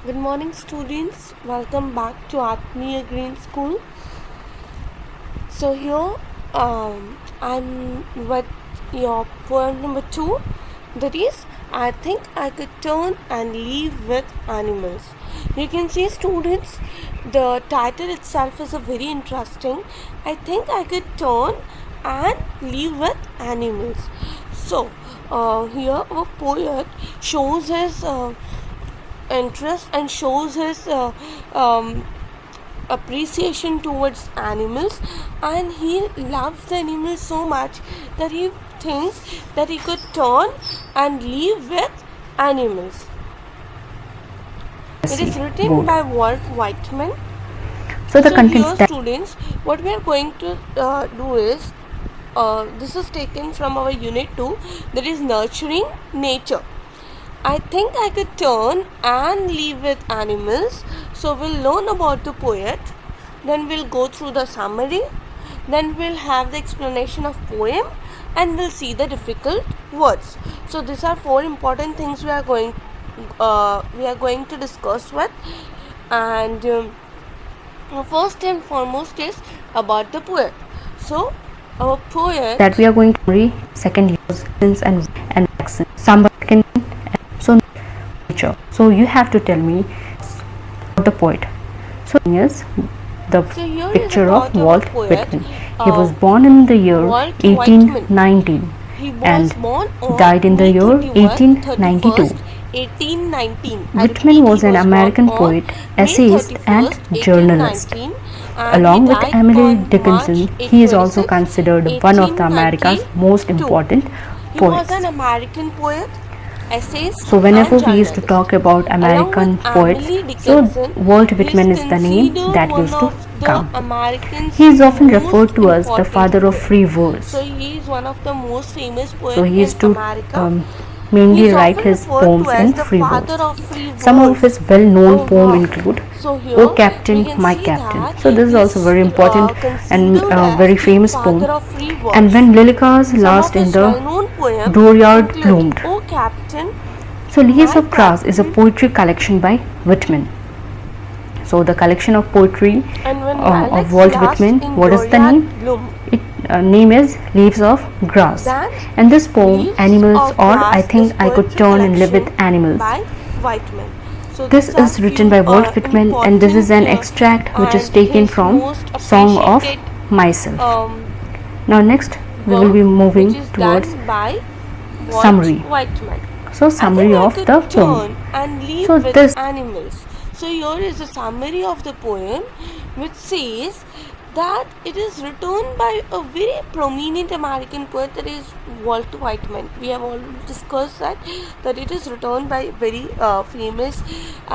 Good morning, students. Welcome back to Atmiya Green School. So here, I'm with your poem number 2. That is, I think I could turn and live with animals. You can see, students, the title itself is a very interesting. I think I could turn and live with animals. So here, our poet shows his interest and shows his appreciation towards animals, and he loves the animals so much that he thinks that he could turn and live with animals. It is written by Walt Whitman. So the So content here, that students, what we are going to do is this is taken from our unit 2, that is nurturing nature. I think I could turn and live with animals. So we'll learn about the poet, then we'll go through the summary, then we'll have the explanation of poem, and we'll see the difficult words. So these are 4 important things we are going to discuss with, and first and foremost is about the poet. So our poet that we are going to read second use and accent. Somebody can so nature. So you have to tell me about the poet. So is the here is picture of about our Walt poet, Whitman. He was born in the year Walt Whitman. 1819 He was and born on died in the May year 31st, 1892. 1819. Whitman was an born American on poet, May essayist, and 31st, journalist. 1819, and Along he with died Emily on Dickinson, March he is also 26, considered one of the America's most 1892. important He was poets. an American poet, essayist, So whenever and we used to journalist. talk about Along American with poets, Emily so Dickinson, Walt he Whitman is the name considered that one used to of the come. Americans' He is often most referred to as the important father of poet. free verse. So he is one of the most famous poets So he in used to America. He mainly is write often his referred poems to in as the free father verse. of free Some of verse. his well-known Oh poems wow! include So "O here we Captain, can My see Captain." that So this is he also is very important and considered very as famous poem. father of free And verse. when Lilica's Some last of in his the well-known poems dooryard include bloomed. "O Captain, So Leaves My of Grass is a Captain," poetry collection by Whitman. So the collection of poetry and "When of Lilacs Walt Last Whitman. in What is the Dooryard name? Bloom." It name is Leaves of Grass. Then And this poem, "Leaves Animals, of or I Grass" is think I could poetry turn and live with collection animals. by Whitman. So This these are is written few by Walt Whitman, and this is important an extract which is and taken his from most Song of appreciated Myself. um, Now next we will work, be which moving is towards done by Walt summary. Whitman. So I summary think I of could the poem. turn and live So with this animals. So here is a summary of the poem, which says that it is written by a very prominent American poet, that is Walt Whitman. We have already discussed that it is written by very famous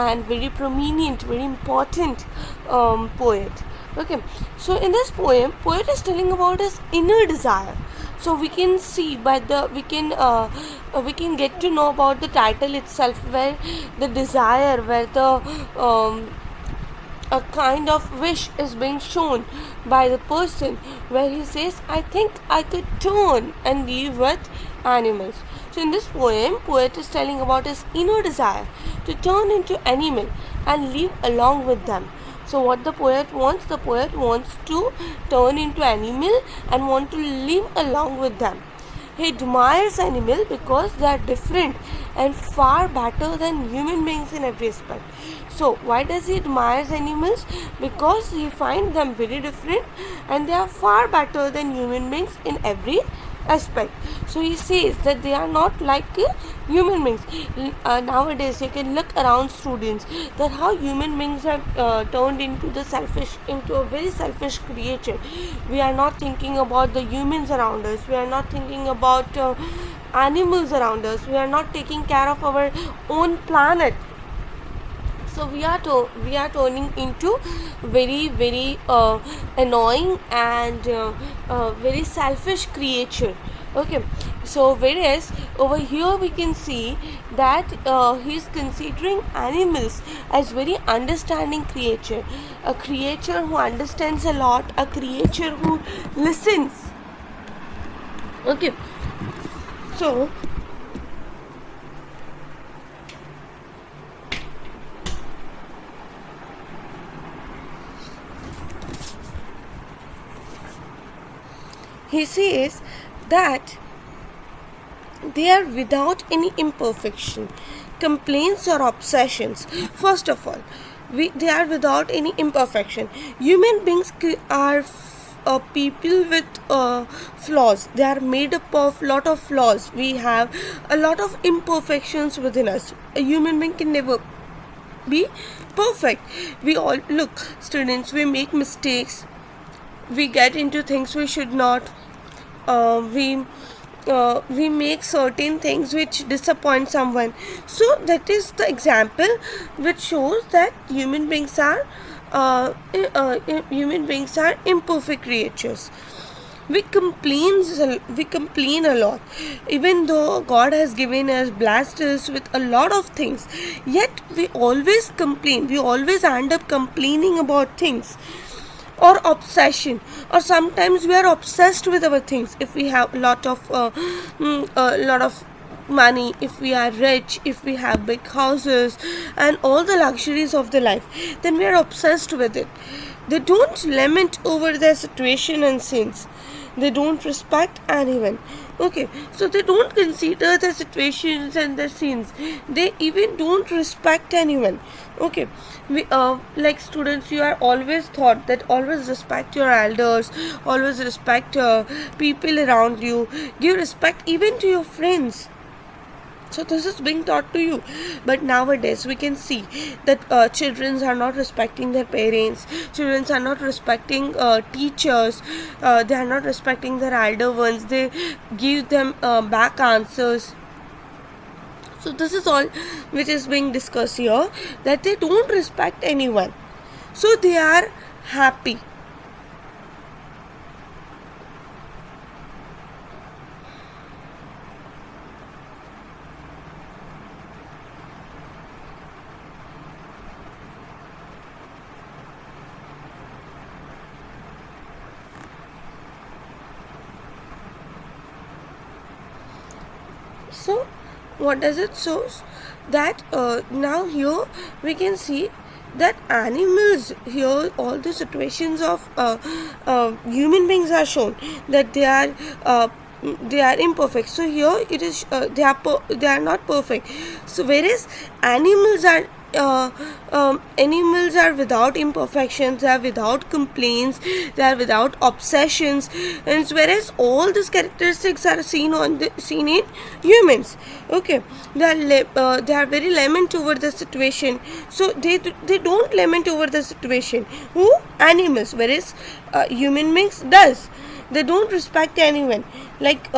and very prominent, very important poet. Okay, so in this poem, poet is telling about his inner desire. So we can see by the we can get to know about the title itself, where the desire, where the a kind of wish is being shown by the person, where he says, I think I could turn and live with animals. So in this poem, poet is telling about his inner desire to turn into animal and live along with them. So what the poet wants to turn into animal and want to live along with them. He admires animals because they are different and far better than human beings in every aspect. So why does he admire animals? Because he finds them very different and they are far better than human beings in every aspect. So he says that they are not like human beings. Nowadays you can look around, students, that how human beings have turned into a very selfish creature. We are not thinking about the humans around us, we are not thinking about animals around us, we are not taking care of our own planet. So we are turning into very annoying and very selfish creature. Okay, so whereas over here we can see that he is considering animals as very understanding creature, a creature who understands a lot, a creature who listens. Okay, He says that they are without any imperfection, complaints or obsessions. First of all, they are without any imperfection. Human beings are people with flaws. They are made up of lot of flaws. We have a lot of imperfections within us. A human being can never be perfect. We all, look, students, we make mistakes, we get into things we should not, we make certain things which disappoint someone. So that is the example which shows that human beings are imperfect creatures. We complain a lot, even though God has given us, blessed us with a lot of things, yet we always complain. We always end up complaining about things, or obsession, or sometimes we are obsessed with our things. If we have a lot of money, if we are rich, if we have big houses and all the luxuries of the life, then we are obsessed with it. They don't lament over their situation and sins. They don't respect anyone. Okay, so they don't consider the situations and the sins. They even don't respect anyone. Okay, we like students, you are always taught that always respect your elders, always respect people around you, give respect even to your friends. So this is being taught to you. But nowadays we can see that children are not respecting their parents, children are not respecting teachers, they are not respecting their elder ones, they give them back answers. So this is all which is being discussed here, that they don't respect anyone, so they are happy. So what does it show? That now here we can see that animals, here all the situations of human beings are shown, that they are imperfect. So here it is they are not perfect. So whereas animals are without imperfections, they are without complaints, they are without obsessions, and whereas all these characteristics are seen in humans. Okay, they are very lament over the situation. So they don't lament over the situation. Who? Animals. Whereas human beings does. They don't respect anyone. Like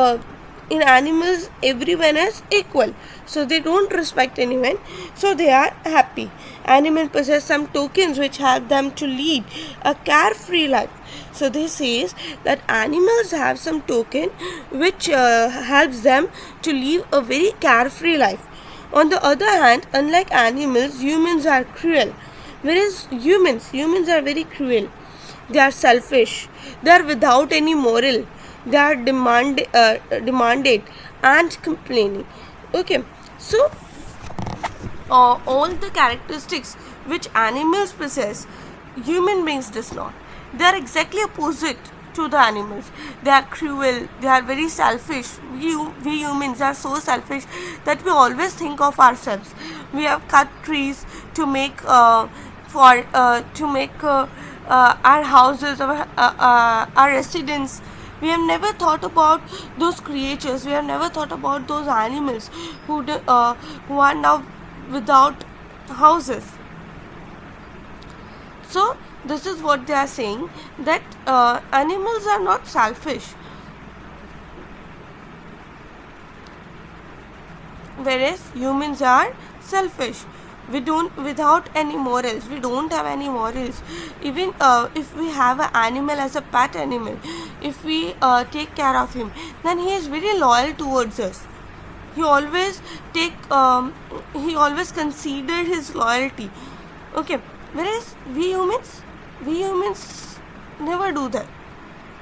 in animals, everyone is equal, so they don't respect anyone, so they are happy. Animals possess some tokens which help them to lead a carefree life. So this says that animals have some token which helps them to live a very carefree life. On the other hand, unlike animals, humans are cruel. Whereas humans are very cruel. They are selfish, they are without any moral, they are demanded and complaining. Okay, so all the characteristics which animals possess, human beings does not. They are exactly opposite to the animals. They are cruel, they are very selfish. We humans are so selfish that we always think of ourselves. We have cut trees to make our houses, our residence. We have never thought about those creatures. We have never thought about those animals who are now without houses. So this is what they are saying, that animals are not selfish, whereas humans are selfish. We don't, without any morals, we don't have any morals. Even if we have an animal as a pet animal, if we take care of him, then he is very loyal towards us. He always consider his loyalty. Okay, whereas we humans never do that.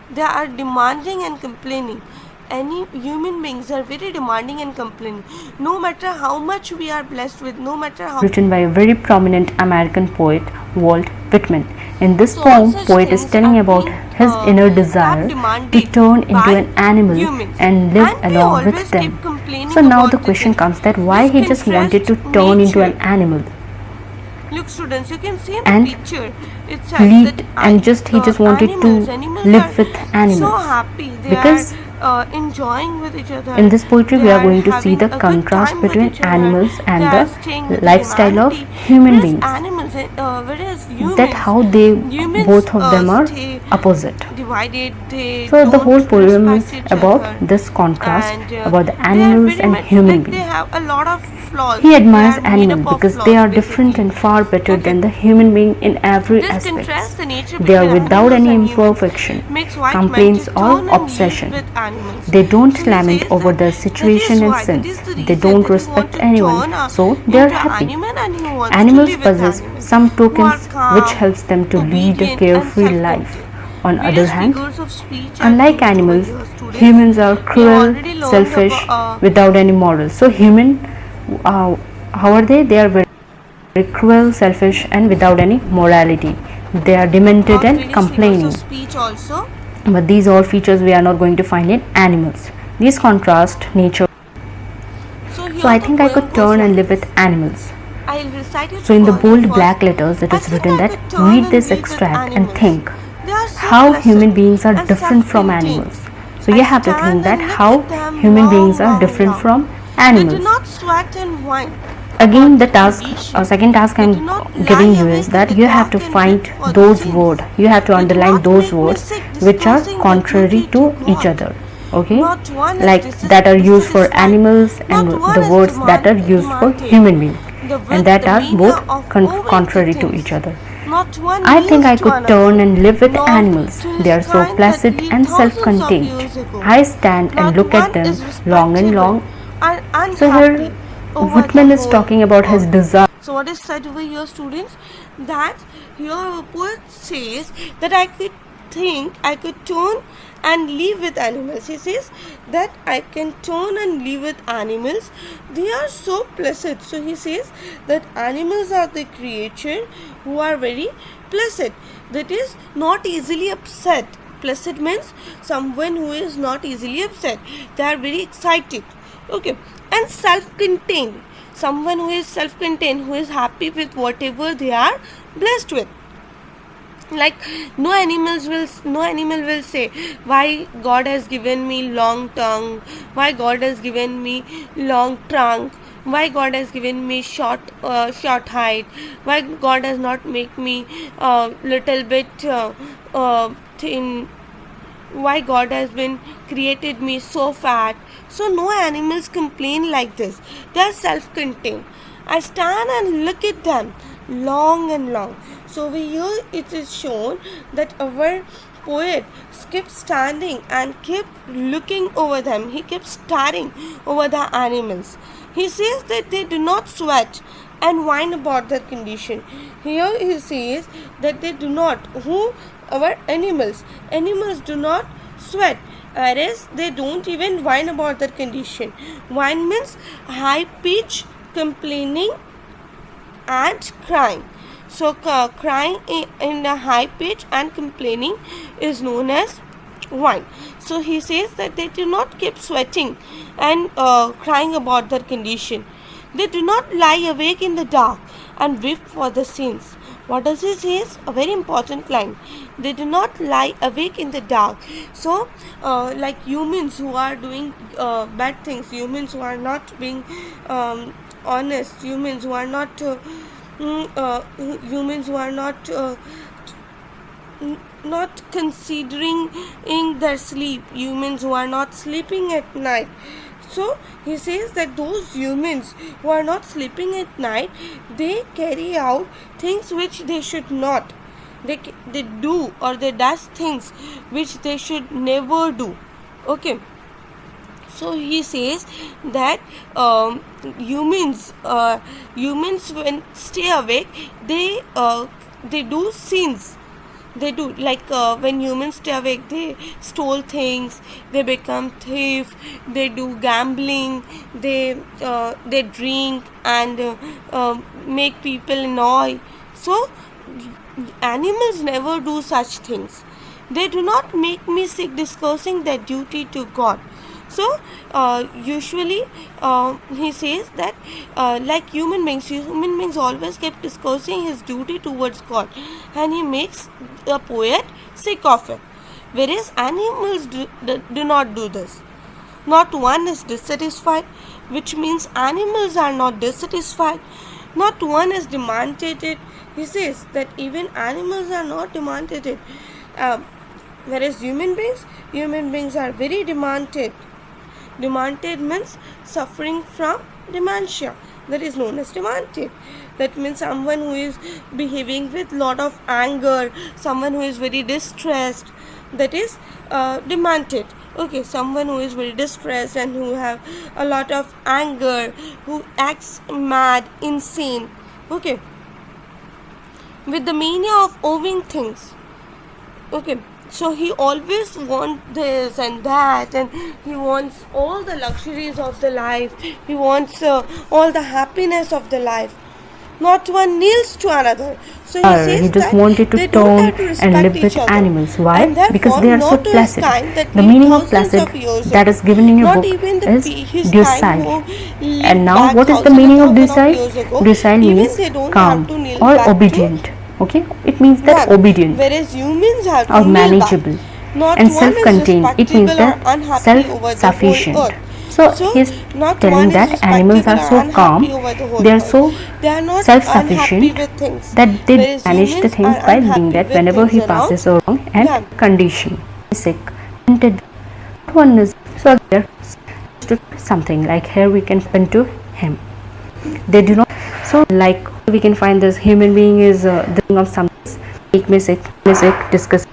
They are demanding and complaining. Any human beings are very demanding and complaining, no matter how much we are blessed with, no matter how. Written by a very prominent American poet, Walt Whitman. In this So poem, such poet is things telling are about being his inner kept desire to demanded turn into by an animal humans, and live and we along always with them. keep complaining So now about the the question things. comes that why This he just wanted to contrasts turn into an nature. animal Look, students, you can see in the and picture itself lead that and he just wanted to animals live are with so animals, happy. They because are enjoying with each other. in this poetry They we are are going to see having the a good contrast time with between each other. animals They and are the staying with lifestyle of humanity. human Whereas beings, animals, whereas that how they humans both of them are stay opposite. divided. They So the whole don't poem is respect each about other, this contrast and about the they are animals very and much human like they beings. have a lot of flaws. He They admires are made animals up of because they flaws, are different basically. and far better Okay. than the human being in every This aspect. contrasts the nature They are between without animals any and humans, imperfection, makes white men to complaints or turn and live obsession. with animals. They So don't he lament says over that their that is situation and why, that sins. is the They reason don't that he wants respect to anyone, turn so they are into an happy. animal, and he wants to Animals live with possess animals some who are tokens which calm, helps them to lead a obedient, and carefree life. self-contained. On other Various hand, figures of speech are unlike used over animals, here, students. humans are We have cruel, already learned selfish, about without any morals. So how are they? They are very cruel, selfish, and without any morality. They are demented and various figures complaining. of speech also. But these all features we are not going to find in animals. These contrast nature. So here So I the think I poem could goes turn and like live this. with animals. I'll recite it So in the further bold first. black letters it I is think written I that could turn read and this live with extract and animals. think They are so how pleasant human beings are and different from self-contained. animals. So I you have to think stand that and look how at them human beings long, are long, different long. from They do animals. not sweat and whine Again, about the the task, condition. second task They I'm do not lie giving you is awake in that the you have to dark and find weep for the those sins. words. You have to They do underline not those make me words sick, which are disclosing the contrary duty to to each God. other. Okay, Not one is like that are used for dissatisfied. animals and Not one the is words that are used for demanded. human being, The and width, that the are meaning both of owing contrary to things. each other. Not one I think means I to could another, turn and live with nor animals. to They his are so kind that placid lived and thousands of self-contained. years ago. I stand and Not look at one them is long and respectable long. and So here unhappy over Whitman the is whole talking about his earth. desire. So what is said over here, students? That here a poet says that I could think, I could turn and live with animals. He says that I can turn and live with animals. They are so placid. So he says that animals are the creature who are very placid. That is not easily upset. Placid means someone who is not easily upset. They are very excited. Okay, and self-contained. Someone who is self-contained, who is happy with whatever they are blessed with. Like no animal will say why God has given me long tongue, why God has given me long trunk, why God has given me short height, why God has not make me little bit thin, why God has been created me so fat. So no animals complain like this. They are self-contained. I stand and look at them long and long. So over here it is shown that our poet kept standing and kept looking over them. He kept staring over the animals. He says that they do not sweat and whine about their condition. Here he says that they do not. Who? Our animals. Animals do not sweat, whereas they don't even whine about their condition. Whine means high pitch complaining and crying. So crying in a high pitch and complaining is known as whine. So he says that they do not keep sweating and crying about their condition. They do not lie awake in the dark and weep for the sins. What does he say? A very important line. They do not lie awake in the dark. So like humans who are doing bad things, humans who are not being honest, humans who are not humans who are not considering in their sleep, humans who are not sleeping at night. So he says that those humans who are not sleeping at night, they carry out things which they should not. They do or they does things which they should never do. Okay. So he says that humans when stay awake, they do sins. They do like when humans stay awake, they stole things, they become thief, they do gambling, they drink and make people annoy. So animals never do such things. They do not make me sick discussing their duty to God. So usually he says that like human beings always kept discussing his duty towards God, and he makes the poet sick of it, whereas animals do not do this. Not one is dissatisfied, which means animals are not dissatisfied. Not one is demandated. He says that even animals are not demandated. Uh, Whereas human beings are very demanded. Demanded means suffering from dementia. That is known as demanded. That means someone who is behaving with lot of anger, someone who is very distressed. That is demanded. Okay, someone who is very distressed and who have a lot of anger, who acts mad, insane. Okay, with the mania of owing things. Okay, so he always wants this and that, and he wants all the luxuries of the life. He wants all the happiness of the life. Not one kneels to another. So he says He just that wanted to they don't tone have to respect and live each with other. animals. Why? And therefore, Because they are so not to his placid. kind that The lived meaning of thousands placid years that ago. is given in your Not book even is his docile. kind who lived And now, back what is the thousands meaning of and thousands docile? years ago. Docile Even means they don't calm have to kneel or back to obedient. Okay, it means that them, obedient whereas humans have to or kneel manageable back. Not and one is self-contained. It means respectable or that unhappy over the whole self-sufficient. earth. So he's Not telling one is that animals respectable are or so unhappy calm, over the whole they are earth. so They are not unhappy self-sufficient with things, that they whereas manage the humans things are by doing unhappy that with whenever things he around passes along and them. condition sick wanted one is so there to something like here we can find to him. They do not, so like we can find this human being is the thing of something make me sick discuss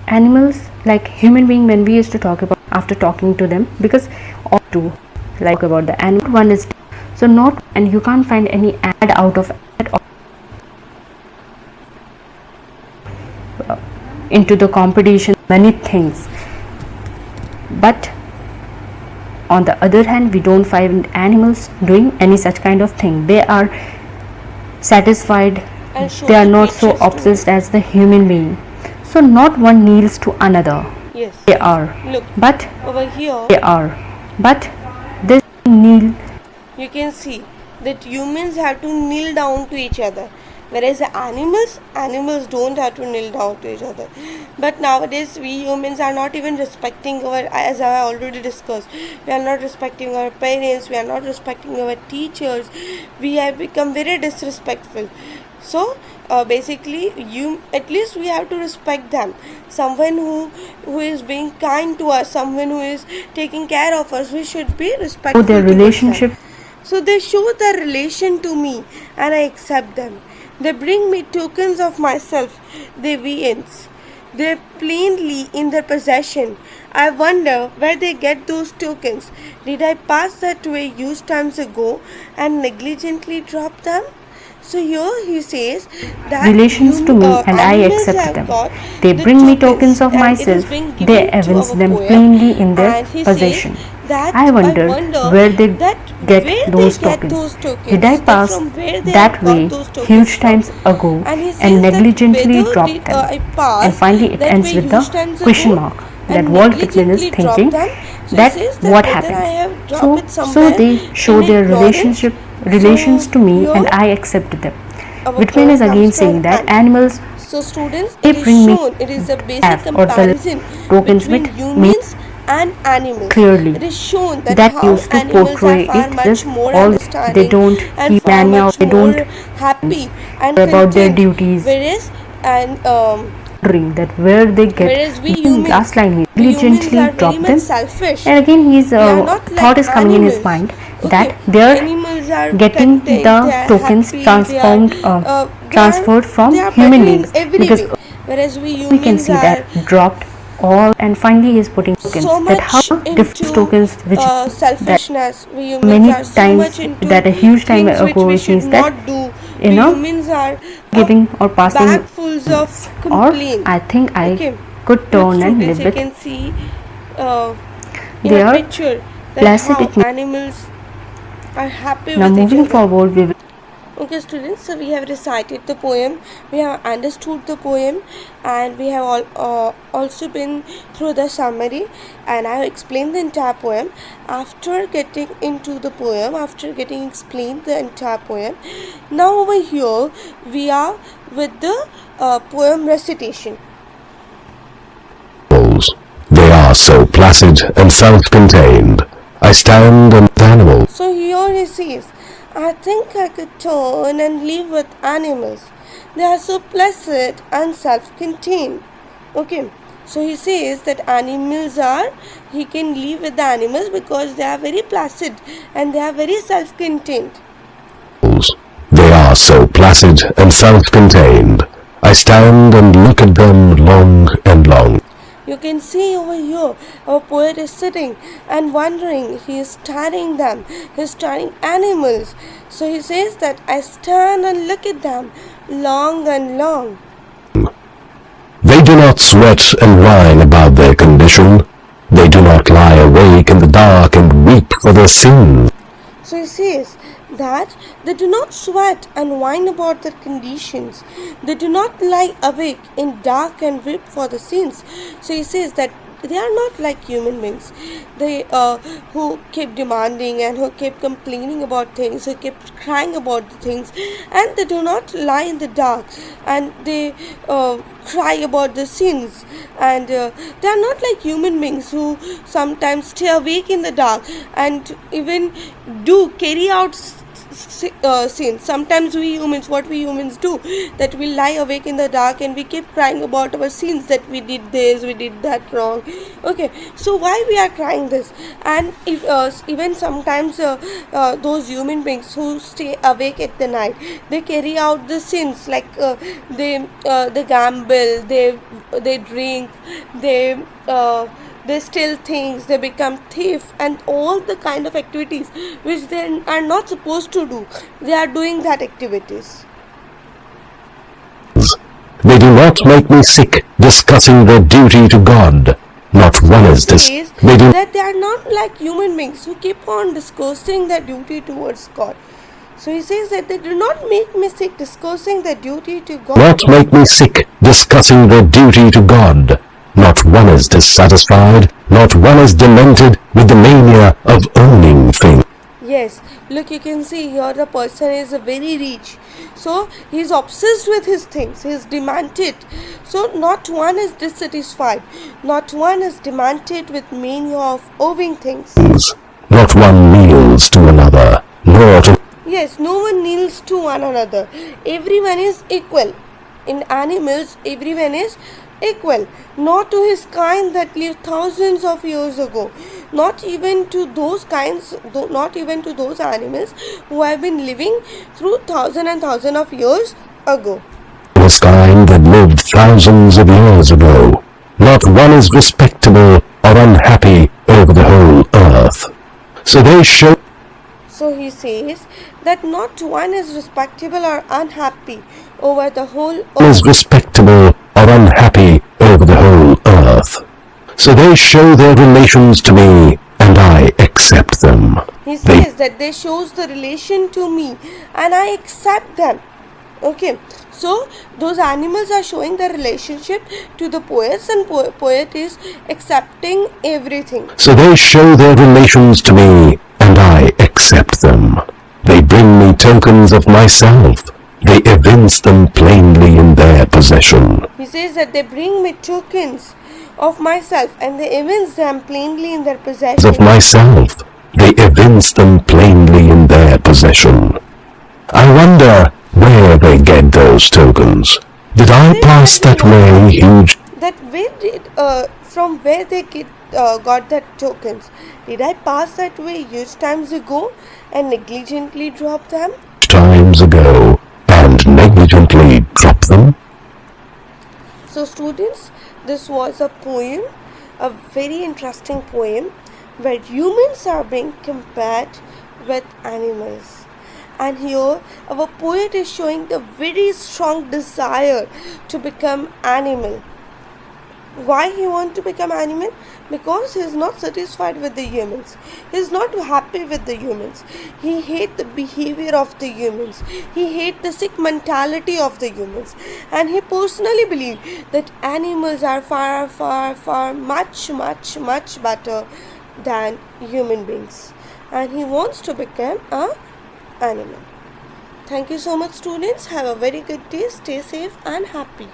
animals like human being. When we used to talk about after talking to them, because or to like about the animal one is so not, and you can't find any ad out of ad into the competition many things. But on the other hand, we don't find animals doing any such kind of thing. They are satisfied, And show they are the not so pictures too. obsessed as the human being. So not one kneels to another. Yes. They are, Look, but over here they are, but this kneel. you can see that humans have to kneel down to each other, whereas the animals don't have to kneel down to each other. But nowadays we humans are not even respecting our, as I already discussed, we are not respecting our parents, we are not respecting our teachers, we have become very disrespectful. So basically you, at least we have to respect them. Someone who is being kind to us, someone who is taking care of us, we should be respectful their towards them. relationship. So they show their relation to me and I accept them. They bring me tokens of myself, deviance. They're plainly in their possession. I wonder where they get those tokens. Did I pass that way used times ago and negligently drop them? So here he says that Relations to me and I animals accept have them. got They the bring me tokens of and it is myself. being given They to evince our them poet. plainly in their And he possession. says that I wonder where they that get where those they get tokens. those tokens. Did I That pass from where they that have got way those tokens huge from. times ago And he says and that negligently whether dropped did, them? I pass And finally it that ends way with the huge times question ago mark. and That Walt Whitman is negligently thinking dropped them. So that he says that what whether I have happened. dropped it So somewhere they show in their ignorance. relations So to me here and I accept them. our Whitman poet is again comes to saying an that end. animals So students, they it is bring me shown, it is a basic have or the comparison tokens between with me humans and animals. clearly. It is shown that That how used to animals are portray far it much this more all they understanding don't and keep far mania, much they don't more happy and about their content, duties, whereas and wondering that where they get. whereas we Even last humans, line he we humans diligently are very dropped much them, selfish. and again his We are not thought like is coming in his animals. mind Okay, that they're animals are getting content, the they are tokens happy, transformed transferred from they are human better in beings, every because way. Whereas we we can humans see are that dropped all, and finally he is putting tokens so that how much different into tokens which that selfishness. We humans many are so times much into that a huge time things which ago we it should means that not do. you We know humans are giving or passing, bagfuls of or complaint. I think I Okay. could Look, turn and students, live you with. can see in They a are picture that placid, how it means. animals are happy Now with each moving other. forward we will Okay, students, so we have recited the poem, we have understood the poem, and we have also been through the summary, and I have explained the entire poem. After getting into the poem, after getting explained the entire poem, now over here we are with the poem recitation. They are so placid and self-contained. I stand and animals. So here he says, I think I could turn and live with animals. They are so placid and self-contained. Okay, so he says that he can live with the animals because they are very placid and they are very self-contained. They are so placid and self-contained. I stand and look at them long and long. You can see over here, our poet is sitting and wondering, he is studying them, he is studying animals. So he says that I stand and look at them long and long. They do not sweat and whine about their condition. They do not lie awake in the dark and weep for their sins. So he says that they do not sweat and whine about their conditions. They do not lie awake in dark and weep for the sins. So he says that they are not like human beings. They who keep demanding and who keep complaining about things, who keep crying about the things, and they do not lie in the dark and they cry about the sins, and they are not like human beings who sometimes stay awake in the dark and even do carry out sins. Sometimes we humans do, that we lie awake in the dark and we keep crying about our sins, that we did this, we did that wrong. Okay, so why we are crying this? And if even sometimes those human beings who stay awake at the night, they carry out the sins, like they gamble, they drink, they steal things, they become thief, and all the kind of activities which they are not supposed to do, they are doing that activities. They do not make me sick discussing their duty to God. Not one is this. They do that they are not like human beings who keep on discussing their duty towards God. So he says that they do not make me sick discussing their duty to God. Not make me sick discussing their duty to God. Not one is dissatisfied, not one is demented with the mania of owning things. Yes, look, you can see here the person is very rich. So he is obsessed with his things, he is demented. So not one is dissatisfied, not one is demented with mania of owning things. Not one kneels to another, nor to... Yes, no one kneels to one another. Everyone is equal. In animals, everyone is equal, not to his kind that lived thousands of years ago, not even to those animals who have been living through thousands and thousands of years ago. His kind that lived thousands of years ago. Not one is respectable or unhappy over the whole earth. So they show... So he says that not one is respectable or unhappy over the whole earth. Is respectable or unhappy over the whole earth. So they show their relations to me, and I accept them. He says that they shows the relation to me, and I accept them. Okay, so those animals are showing their relationship to the poets, and poet is accepting everything. So they show their relations to me, and I accept them. They bring me tokens of myself. They evince them plainly in their possession. He says that they bring me tokens of myself and they evince them plainly in their possession. Of myself. They evince them plainly in their possession. I wonder where they get those tokens. Did I pass that way huge? That from where they got that tokens? Did I pass that way huge times ago and negligently drop them? Times ago and negligently drop them? So students, this was a poem, a very interesting poem where humans are being compared with animals. And here our poet is showing a very strong desire to become animal. Why he want to become animal? Because he is not satisfied with the humans. He is not happy with the humans. He hate the behavior of the humans. He hate the sick mentality of the humans. And he personally believe that animals are far much better than human beings. And he wants to become a animal. Thank you so much, students. Have a very good day. Stay safe and happy.